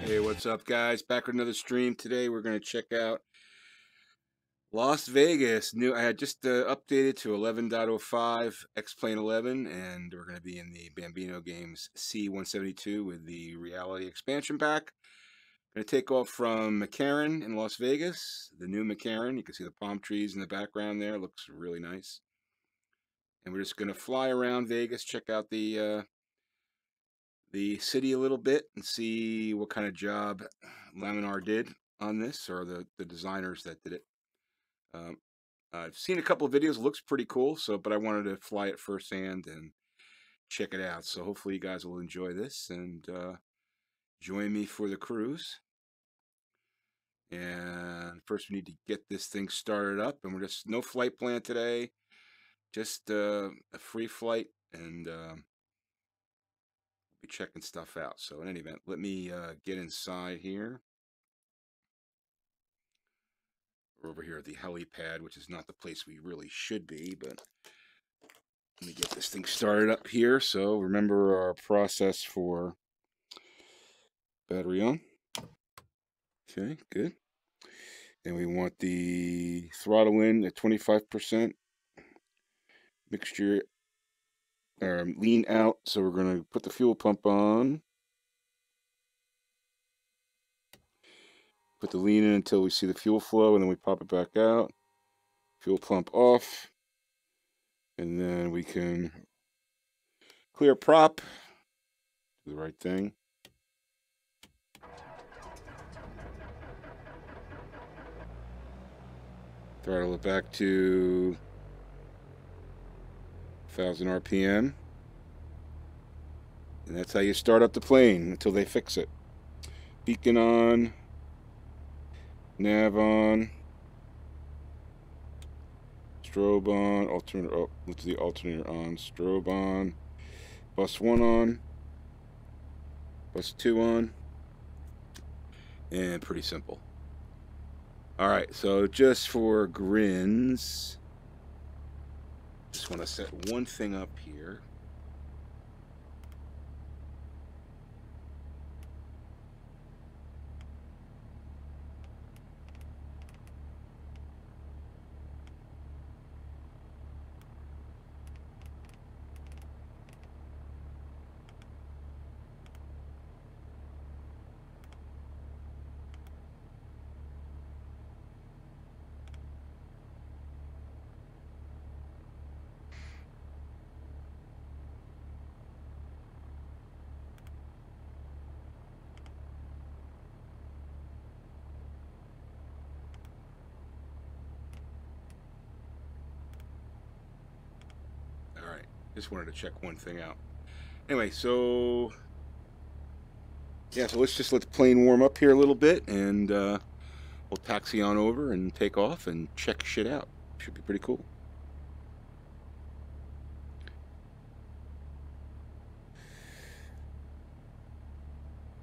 Hey, what's up, guys? Back with another stream. Today we're going to check out Las Vegas. I had just updated to 11.05 X-Plane 11, and we're going to be in the Bambino Games C172 with the Reality Expansion Pack. Going to take off from McCarran in Las Vegas, the new McCarran. You can see the palm trees in the background there. Looks really nice. And we're just going to fly around Vegas, check out the city a little bit and see what kind of job Laminar did on this, or the designers that did it. I've seen a couple of videos. It looks pretty cool, but I wanted to fly it firsthand and check it out. So hopefully you guys will enjoy this and join me for the cruise. And first we need to get this thing started up, and we're just no flight plan today, just a free flight, and be checking stuff out. So in any event, let me get inside here. We're over here at the helipad, which is not the place we really should be, but let me get this thing started up here. So remember our process for battery on. Okay, good. And we want the throttle in at 25%, mixture lean out. So we're going to put the fuel pump on. Put the lean in until we see the fuel flow, and then we pop it back out. Fuel pump off. And then we can clear prop. Do the right thing. Throttle it back to 1,000 RPM. And that's how you start up the plane until they fix it. Beacon on. Nav on. Strobe on. Alternator. Oh, let's do the alternator on. Strobe on. Bus 1 on. Bus 2 on. And pretty simple. Alright, so just for grins, just want to set one thing up here. Just wanted to check one thing out. Anyway, so yeah, so let's let the plane warm up here a little bit, and we'll taxi on over and take off and check shit out. Should be pretty cool.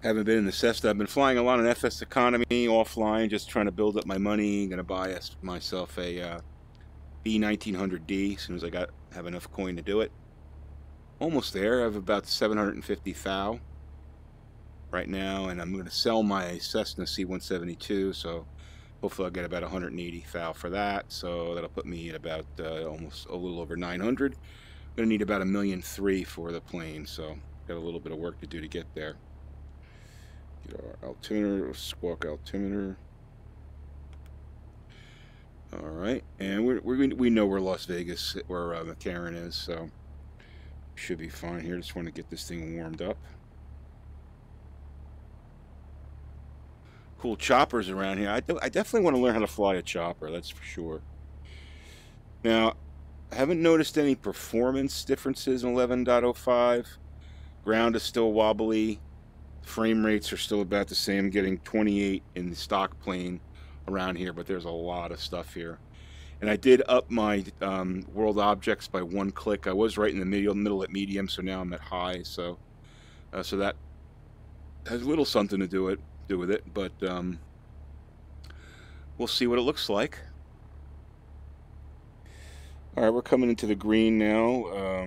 Haven't been in the Cessna. I've been flying a lot on FS economy offline, just trying to build up my money. Gonna buy myself a B1900D as soon as I have enough coin to do it. Almost there. I have about 750 thou right now, and I'm going to sell my Cessna C172, so hopefully I'll get about 180 thou for that. So that'll put me at about almost a little over 900. I'm going to need about $1.3 million for the plane, so got a little bit of work to do to get there. Get our altimeter, squawk altimeter. All right, and we know where Las Vegas, where McCarran is, so should be fine here. Just want to get this thing warmed up. Cool choppers around here. I definitely want to learn how to fly a chopper, that's for sure. Now, I haven't noticed any performance differences in 11.05. Ground is still wobbly. Frame rates are still about the same, getting 28 in the stock plane around here, but there's a lot of stuff here. And I did up my world objects by 1 click. I was right in the middle at medium, so now I'm at high. So that has a little something to do with it, but we'll see what it looks like. All right, we're coming into the green now.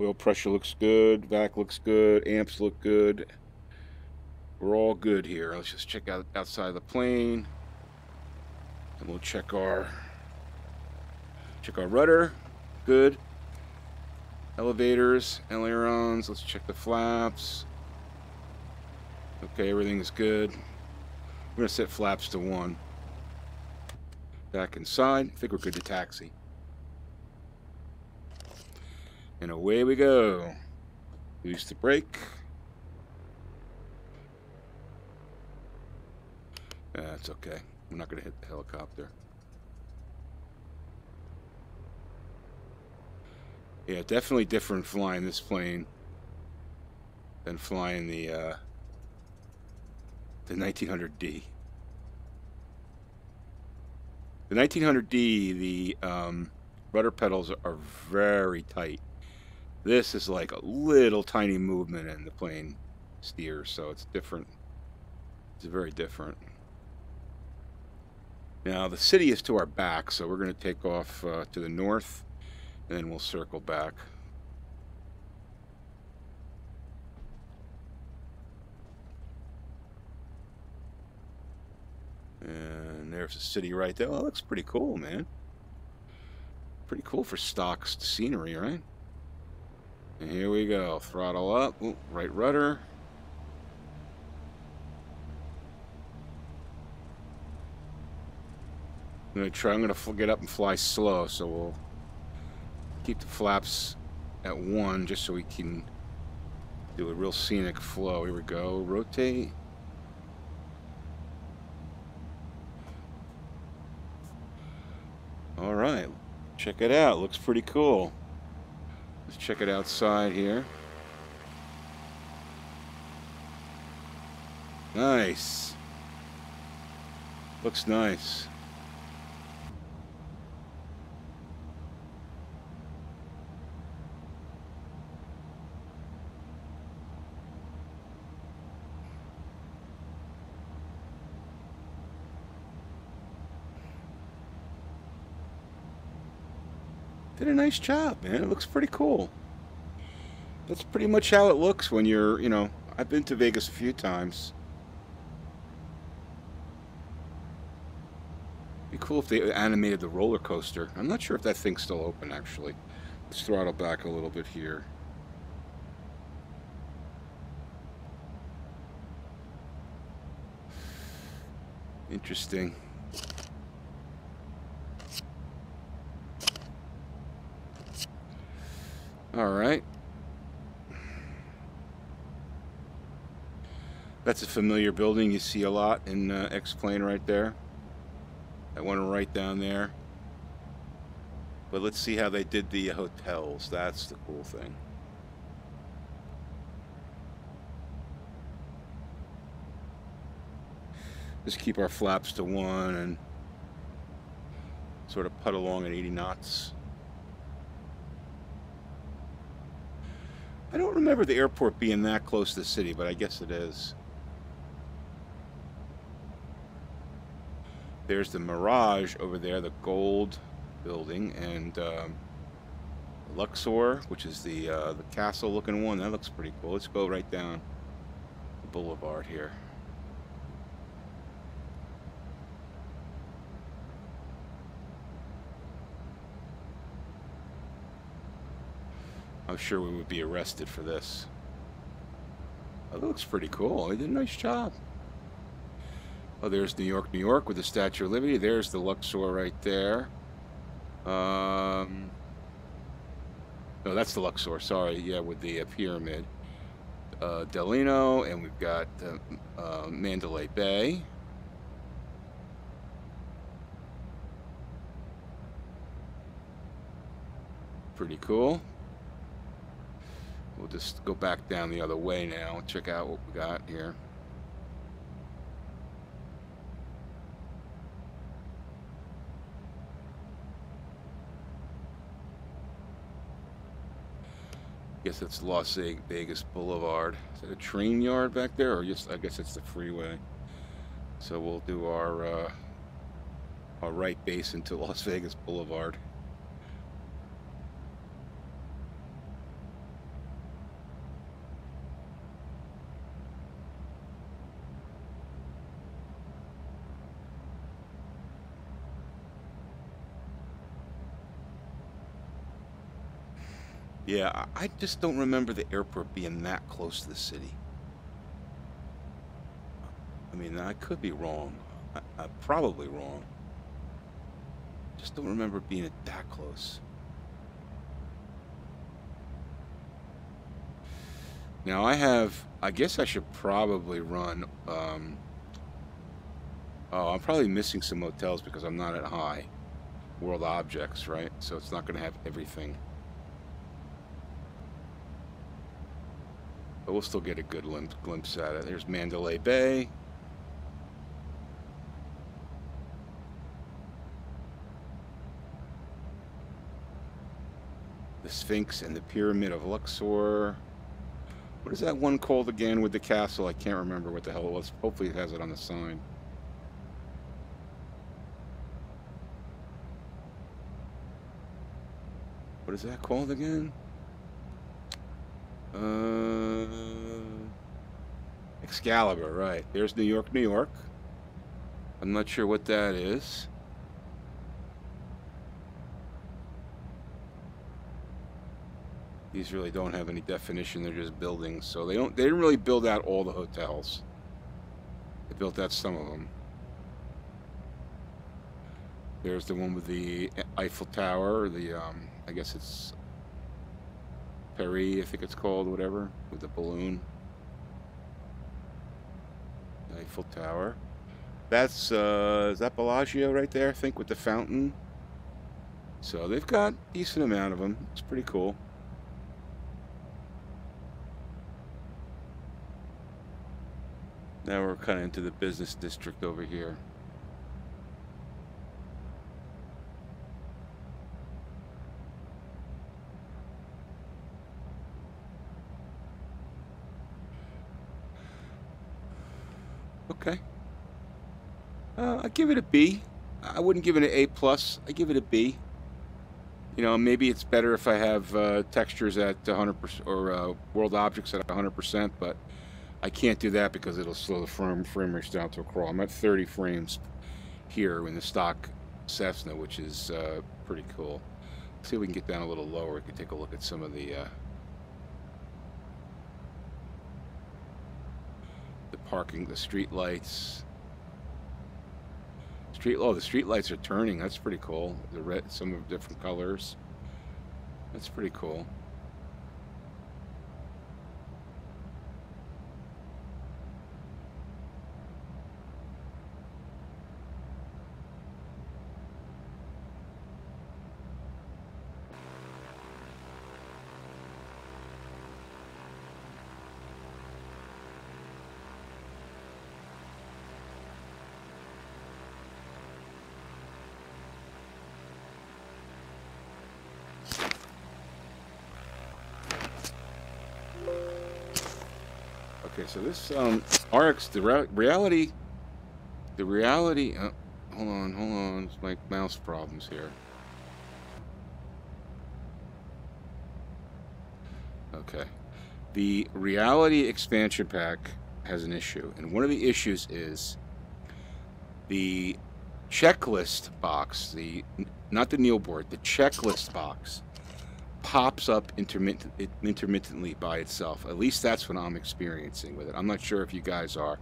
Oil pressure looks good. Vac looks good. Amps look good. we're all good here. Let's just check out outside the plane, and we'll check our rudder. Good. Elevators, ailerons. Let's check the flaps. Okay, everything's good. We're gonna set flaps to 1. Back inside. I think we're good to taxi. And away we go. Release the brake. That's okay. I'm not going to hit the helicopter. Yeah, definitely different flying this plane than flying the 1900D. The 1900D, the rudder pedals are very tight. This is like a little tiny movement and the plane steers, so it's different. It's very different. Now the city is to our back, so we're going to take off to the north, and then we'll circle back. And there's the city right there. Oh, that looks pretty cool, man. Pretty cool for stock scenery, right? And here we go. Throttle up. Ooh, right rudder. I'm going to get up and fly slow, so we'll keep the flaps at 1 just so we can do a real scenic flow. Here we go. Rotate. All right. Check it out. Looks pretty cool. Let's check it outside here. Nice. Looks nice. Did a nice job, man. It looks pretty cool. That's pretty much how it looks when you're, you know, I've been to Vegas a few times. Be cool if they animated the roller coaster. I'm not sure if that thing's still open, actually. Let's throttle back a little bit here. Interesting. All right. That's a familiar building you see a lot in X-Plane right there. That one right down there. But let's see how they did the hotels. That's the cool thing. Just keep our flaps to 1 and sort of putt along at 80 knots. I don't remember the airport being that close to the city, but I guess it is. There's the Mirage over there, the gold building, and Luxor, which is the castle-looking one. That looks pretty cool. Let's go right down the boulevard here. I'm sure we would be arrested for this. Oh, that looks pretty cool. They did a nice job. Oh, there's New York, New York with the Statue of Liberty. There's the Luxor right there. No, that's the Luxor. Sorry, yeah, with the pyramid. Delino, and we've got Mandalay Bay. Pretty cool. We'll just go back down the other way now. Check out what we got here. Guess it's Las Vegas Boulevard. Is that a train yard back there, or just? I guess it's the freeway. So we'll do our right base into Las Vegas Boulevard. Yeah, I just don't remember the airport being that close to the city. I mean, I could be wrong. I'm probably wrong. Just don't remember being that close. Now I guess I should probably run, oh, I'm probably missing some hotels because I'm not at high world objects, right? So it's not going to have everything. But we'll still get a good glimpse at it. There's Mandalay Bay. The Sphinx and the Pyramid of Luxor. What is that one called again with the castle? I can't remember what the hell it was. Hopefully it has it on the sign. What is that called again? Excalibur, right. There's New York, New York. I'm not sure what that is. These really don't have any definition. They're just buildings. So they didn't really build out all the hotels. They built out some of them. There's the one with the Eiffel Tower, the I guess it's Paris, I think it's called, whatever, with the balloon. Eiffel Tower. That's is that Bellagio right there, I think, with the fountain. So they've got a decent amount of them. It's pretty cool. Now we're kind of into the business district over here. Okay. I give it a B. I wouldn't give it an A+. I give it a B. You know, maybe it's better if I have textures at 100% or world objects at 100%, but I can't do that because it'll slow the frame rates down to a crawl. I'm at 30 frames here in the stock Cessna, which is pretty cool. Let's see if we can get down a little lower. We can take a look at some of the parking, the street lights. The street lights are turning. That's pretty cool. The red, some of different colors. That's pretty cool. Okay, so this RX, the reality, hold on, it's my mouse problems here. Okay, the reality expansion pack has an issue, and one of the issues is the checklist box, not the Neil board, the checklist box pops up intermittently by itself. At least that's what I'm experiencing with it. I'm not sure if you guys are,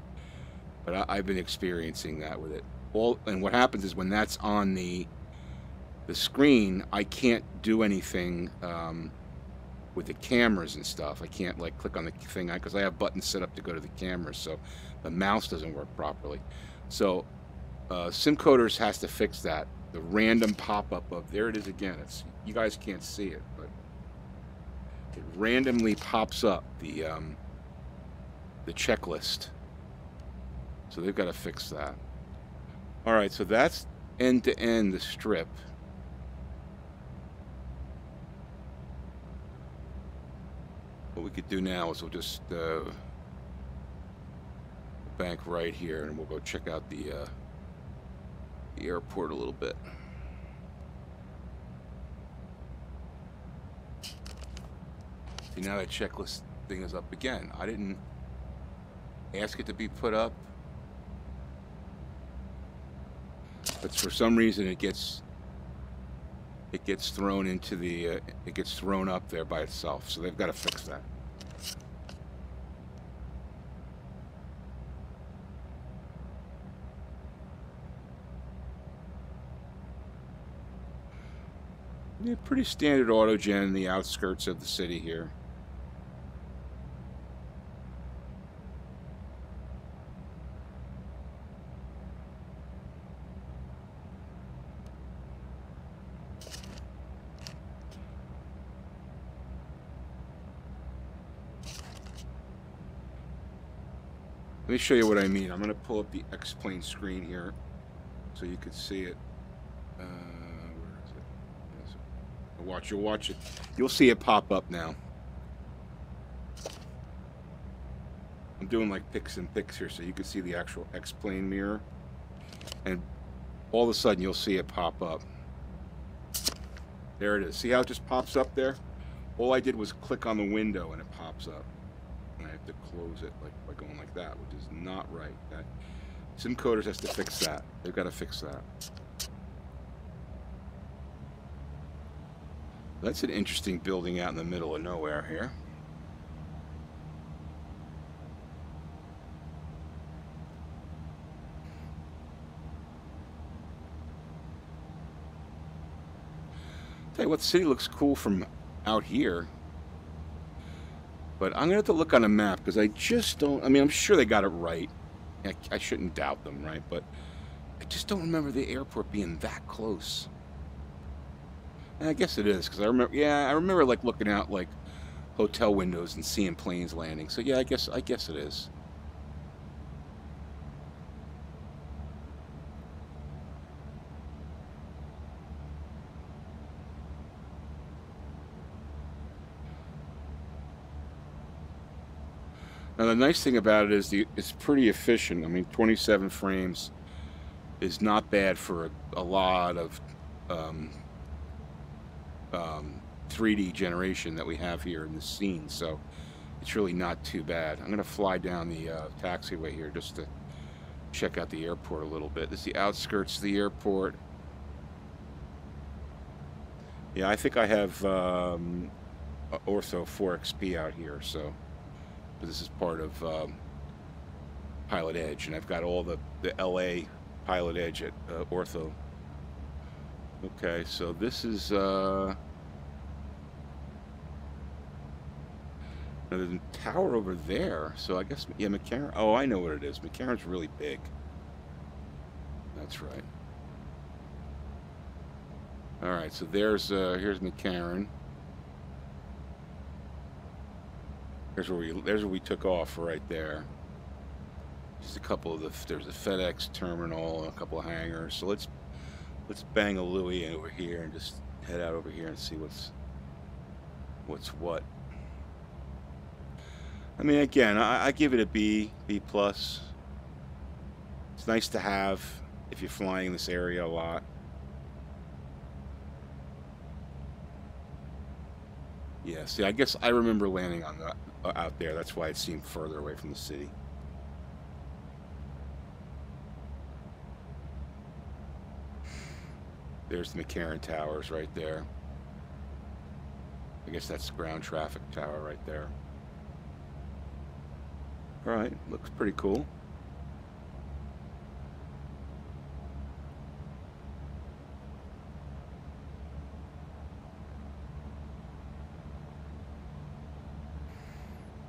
but I've been experiencing that with it. And what happens is when that's on the screen, I can't do anything with the cameras and stuff. I can't like click on the thing because I have buttons set up to go to the cameras, so the mouse doesn't work properly. So SimCoders has to fix that. The random pop-up of, there it is again. You guys can't see it, but it randomly pops up the checklist. So they've got to fix that. All right, so that's end to end the strip. What we could do now is we'll just bank right here, and we'll go check out the airport a little bit. See, now that checklist thing is up again. I didn't ask it to be put up, but for some reason it gets it gets thrown into the, it gets thrown up there by itself. So they've got to fix that. Yeah, pretty standard autogen in the outskirts of the city here. Let me show you what I mean. I'm going to pull up the X-Plane screen here so you can see it. Where is it? You'll watch it. You'll see it pop up now. I'm doing like pics and pics here so you can see the actual X-Plane mirror. And all of a sudden you'll see it pop up. There it is. See how it just pops up there? All I did was click on the window and it pops up. And I have to close it like by going like that, which is not right. That SimCoders has to fix that. They've got to fix that. That's an interesting building out in the middle of nowhere here. Tell you what, the city looks cool from out here. But I'm going to have to look on a map because I just don't... I mean, I'm sure they got it right. I shouldn't doubt them, right? But I just don't remember the airport being that close. And I guess it is because I remember... Yeah, I remember like looking out like hotel windows and seeing planes landing. So yeah, I guess it is. Now the nice thing about it is it's pretty efficient. I mean, 27 frames is not bad for a lot of 3D generation that we have here in the scene. So it's really not too bad. I'm going to fly down the taxiway here just to check out the airport a little bit. This is the outskirts of the airport. Yeah, I think I have Ortho 4XP out here, so this is part of Pilot Edge, and I've got all the LA Pilot Edge at Ortho. Okay, so this is there's a tower over there, so I guess, yeah, McCarran. Oh, I know what it is. McCarran's really big. That's right. All right, so here's McCarran. There's where we took off right there. Just a couple of there's a FedEx terminal and a couple of hangars. So let's bang a Louie over here and just head out over here and see what's what. I mean, again, I give it a B plus. It's nice to have if you're flying in this area a lot. Yeah, see, I guess I remember landing on that out there. That's why it seemed further away from the city. There's the McCarran Towers right there. I guess that's the ground traffic tower right there. All right, looks pretty cool.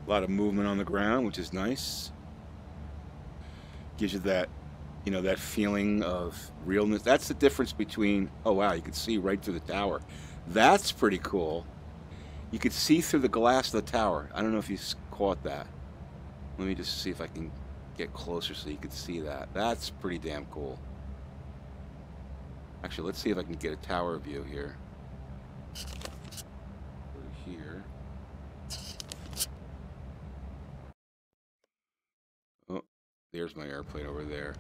A lot of movement on the ground, which is nice. Gives you that, you know, that feeling of realness. That's the difference between, oh wow, you can see right through the tower. That's pretty cool. You could see through the glass of the tower. I don't know if you caught that. Let me just see if I can get closer so you can see that. That's pretty damn cool. Actually, let's see if I can get a tower view here. Over here. Oh, there's my airplane over there.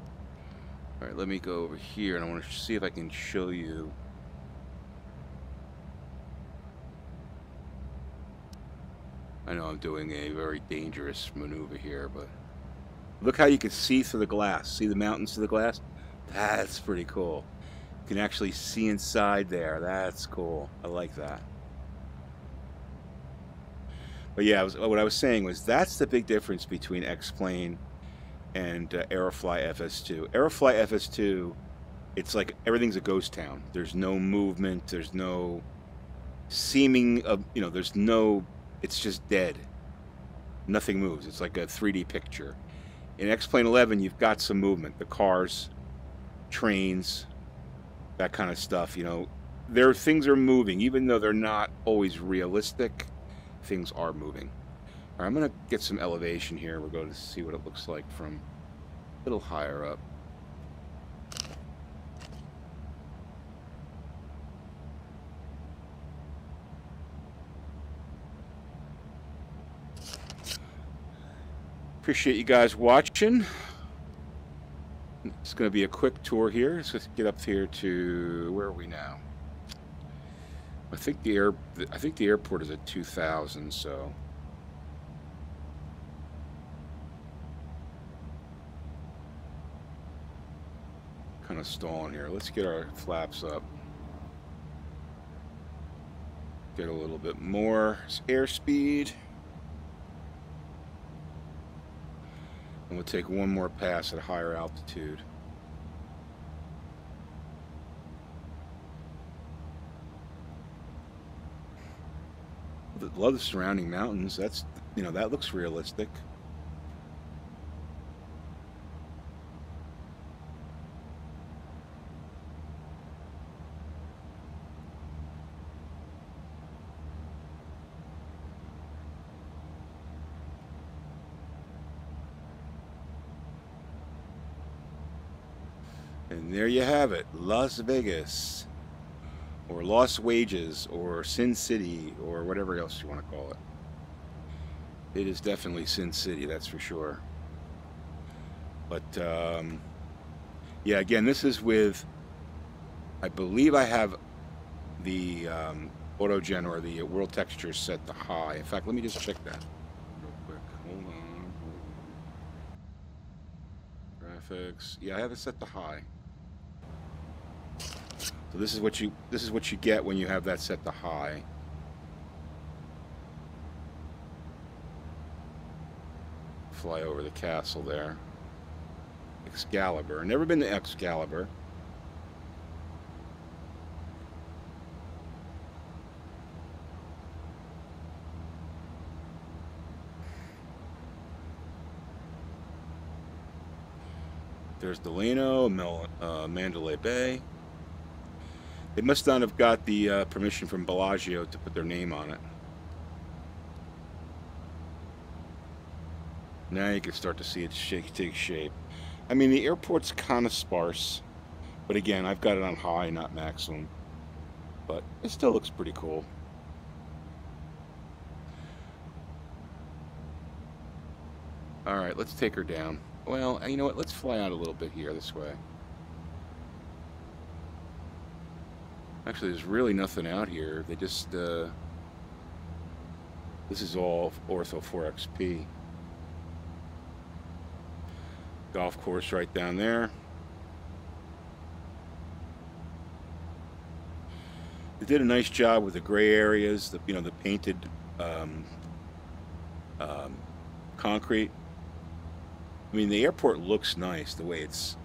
All right, let me go over here, and I want to see if I can show you. I know I'm doing a very dangerous maneuver here, but look how you can see through the glass. See the mountains through the glass? That's pretty cool. You can actually see inside there. That's cool. I like that. But yeah, what I was saying was that's the big difference between X-Plane and Aerofly FS2. Aerofly FS2, it's like everything's a ghost town. There's no movement. There's no seeming of, you know, there's no, it's just dead. Nothing moves. It's like a 3D picture. In X-Plane 11, you've got some movement. The cars, trains, that kind of stuff, you know. Things are moving, even though they're not always realistic. Things are moving. All right, I'm going to get some elevation here. We're going to see what it looks like from a little higher up. Appreciate you guys watching. It's going to be a quick tour here. So let's get up here to, where are we now? I think the airport is at 2,000, so kind of stalling here. Let's get our flaps up. Get a little bit more airspeed. And we'll take one more pass at higher altitude. Love the surrounding mountains. That's, you know, that looks realistic. And there you have it, Las Vegas, or Lost Wages, or Sin City, or whatever else you want to call it. It is definitely Sin City, that's for sure. But yeah, again, this is with, I believe I have the AutoGen or the world texture set to high. In fact, let me just check that real quick. Hold on. Graphics. Yeah, I have it set to high. So this is what you get when you have that set to high. Fly over the castle there. Excalibur. Never been to Excalibur. There's Delano, Mandalay Bay. They must not have got the permission from Bellagio to put their name on it. Now you can start to see it take shape. I mean, the airport's kind of sparse, but again, I've got it on high, not maximum. But it still looks pretty cool. All right, let's take her down. Well, you know what? Let's fly out a little bit here this way. Actually, there's really nothing out here. They just, this is all Ortho 4XP. Golf course right down there. They did a nice job with the gray areas, the, you know, the painted concrete. I mean, the airport looks nice the way it's,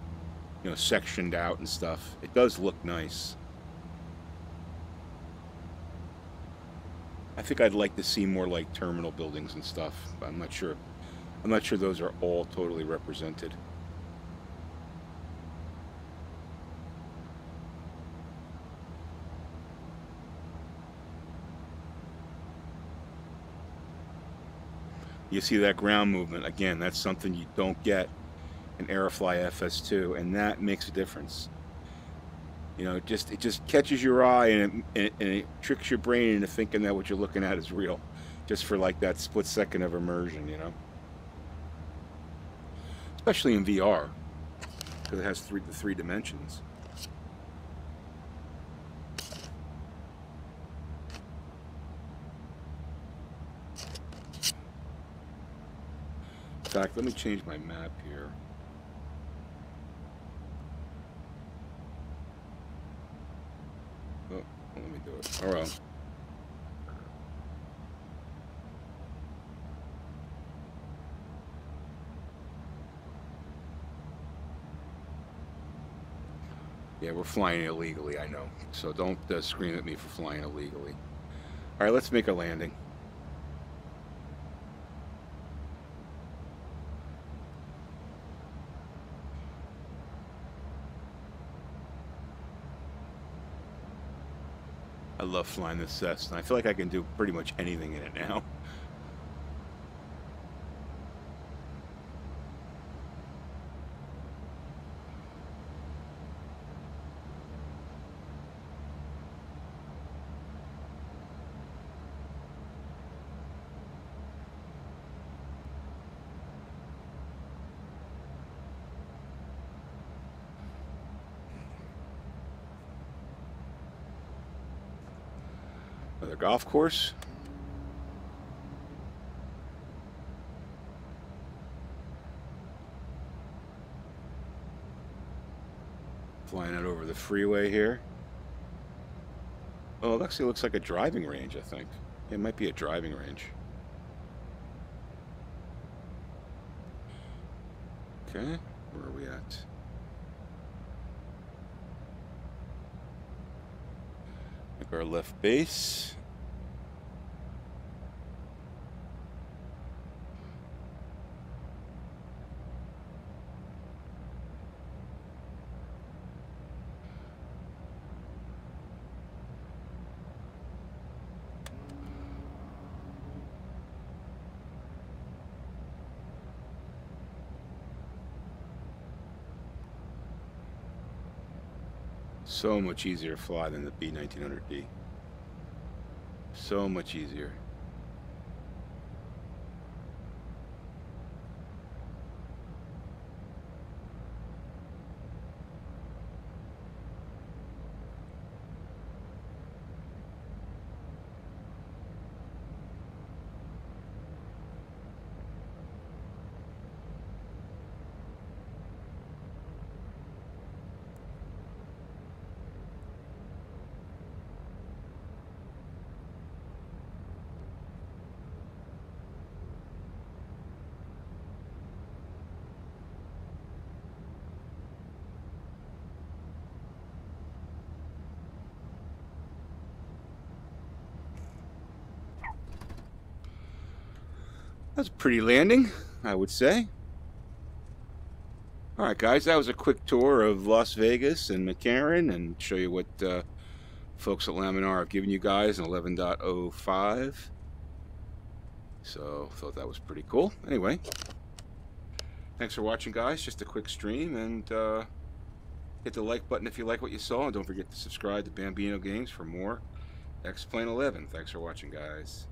you know, sectioned out and stuff. It does look nice. I think I'd like to see more like terminal buildings and stuff. I'm not sure. I'm not sure those are all totally represented. You see that ground movement again. That's something you don't get in Aerofly FS2, and that makes a difference. You know, it just catches your eye, and it tricks your brain into thinking that what you're looking at is real, just for like that split second of immersion, you know. Especially in VR, because it has the three dimensions. In fact, let me change my map here. but oh well. Yeah, we're flying illegally, I know. So don't scream at me for flying illegally. All right, let's make a landing. I love flying this Cessna. I feel like I can do pretty much anything in it now. Another golf course. Flying out over the freeway here. Oh, it actually looks like a driving range, I think. It might be a driving range. Okay, where are we at? Like our left base. So much easier to fly than the B1900D. So much easier. That's a pretty landing, I would say. All right, guys, that was a quick tour of Las Vegas and McCarran, and show you what folks at Laminar have given you guys in 11.05. So, thought that was pretty cool. Anyway, thanks for watching, guys. Just a quick stream, and hit the like button if you like what you saw, and don't forget to subscribe to Bambino Games for more X-Plane 11. Thanks for watching, guys.